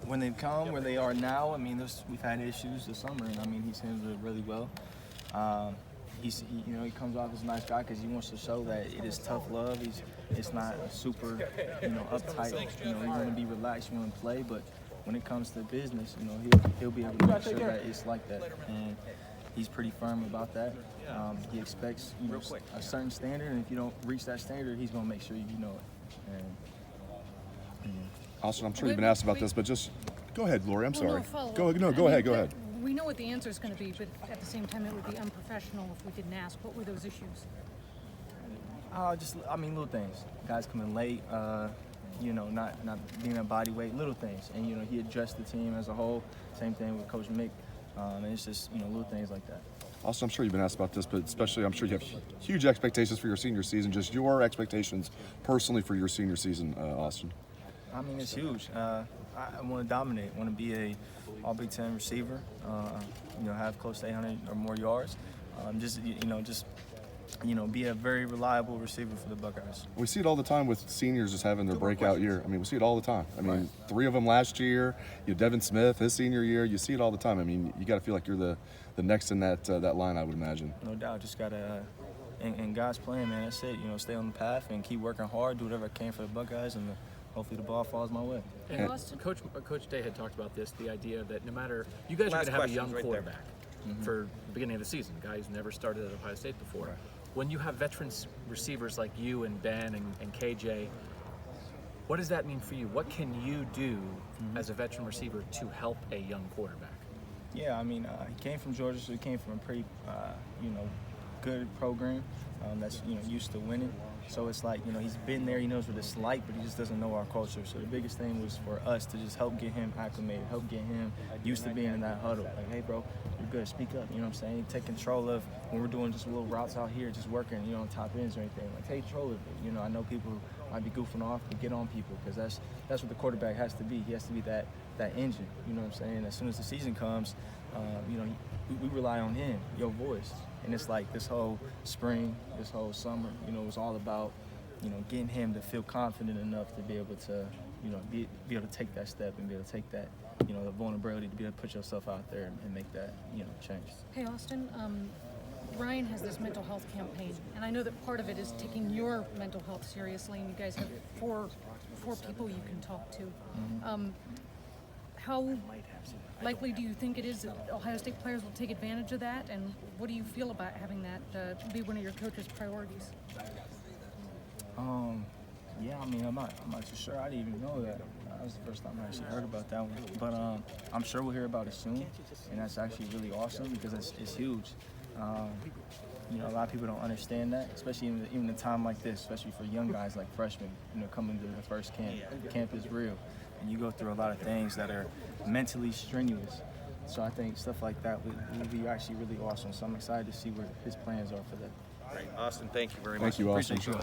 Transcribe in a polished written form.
when they come where they are now, I mean, we've had issues this summer, and I mean, he's handled it really well. He comes off as a nice guy because he wants to show that it is tough love. It's not a super, uptight. You want to be relaxed, you want to play, but when it comes to business, he'll be able to make sure that it's like that, and he's pretty firm about that. He expects a certain standard, and if you don't reach that standard, he's going to make sure you know it. Austin, I'm sure you've been asked about this, but just go ahead, Lori. I'm sorry. Go ahead. Go ahead. We know what the answer is going to be, but at the same time, it would be unprofessional if we didn't ask. What were those issues? Little things. Guys coming late, not being a body weight, little things. And, he addressed the team as a whole. Same thing with Coach Mack. And it's just, little things like that. Also, I'm sure you've been asked about this, but especially I'm sure you have huge expectations for your senior season. Just your expectations personally for your senior season, Austin. I mean, it's huge. I want to dominate. I want to be a All Big Ten receiver. Have close to 800 or more yards. Be a very reliable receiver for the Buckeyes. We see it all the time with seniors just having their breakout year. I mean, we see it all the time. I mean, 3 of them last year. Devin Smith, his senior year. You see it all the time. I mean, you got to feel like you're the next in that line, I would imagine. No doubt. Just got to, and God's plan, man. That's it. Stay on the path and keep working hard. Do whatever I can for the Buckeyes, and hopefully the ball falls my way. And Coach Day had talked about this, the idea that no matter, you guys are going to have a young quarterback for the beginning of the season, a guy who's never started at Ohio State before. Right. When you have veteran receivers like you and Ben and KJ, what does that mean for you? What can you do as a veteran receiver to help a young quarterback? Yeah, he came from Georgia, so he came from a pretty, good program that's, used to winning. So it's like, he's been there, he knows what it's like, but he just doesn't know our culture. So the biggest thing was for us to just help get him acclimated, help get him used to being in that huddle. Like, hey, bro, you're good, speak up, you know what I'm saying? Take control of when we're doing just little routes out here, just working, on top ends or anything. Like, take control of it. I know people might be goofing off, but get on people, because that's what the quarterback has to be. He has to be that engine, you know what I'm saying? As soon as the season comes, we rely on him, your voice. And it's like this whole spring, this whole summer, it was all about, getting him to feel confident enough to be able to, be able to take that step and be able to take that, the vulnerability to be able to put yourself out there and make that, change. Hey, Austin, Ryan has this mental health campaign, and I know that part of it is taking your mental health seriously, and you guys have four people you can talk to. How likely do you think it is that Ohio State players will take advantage of that, and what do you feel about having that be one of your coach's priorities? I'm not too sure. I didn't even know that. That was the first time I actually heard about that one. But I'm sure we'll hear about it soon, and that's actually really awesome because it's huge. A lot of people don't understand that, especially even in a time like this, especially for young guys like freshmen, coming to the first camp. Camp is real, and you go through a lot of things that are mentally strenuous. So I think stuff like that will be actually really awesome. So I'm excited to see where his plans are for that. Great. Austin, thank you very much. Thank you, Austin. Appreciate you.